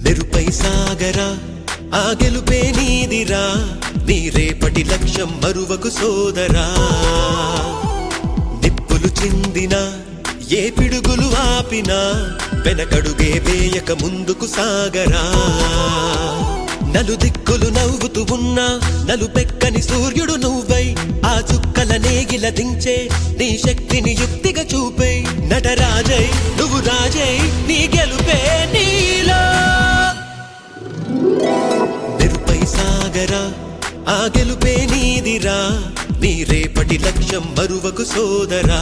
మెరుపై సాగరా ఆ గెలుపే నీదిరా నీ రేపటి లక్ష్యం మరువకు సోదరా నిప్పులు చిందినా ఏ పిడుగులు ఆపినా వెనకడుగే వేయక ముందుకు సాగరా నలుదిక్కులు నవ్వుతూ ఉన్నా నలుపెక్కని సూర్యుడు నువ్వై ఆ చుక్కల నేగిల దించే నీ శక్తిని యుక్తిగా చూపే నటరాజై నువ్వు రాజై నీ గెలుపే నీలో మెరుపై సాగరా ఆ గెలుపే నీదిరా నీ రేపటి లక్ష్యం మరువకు సోదరా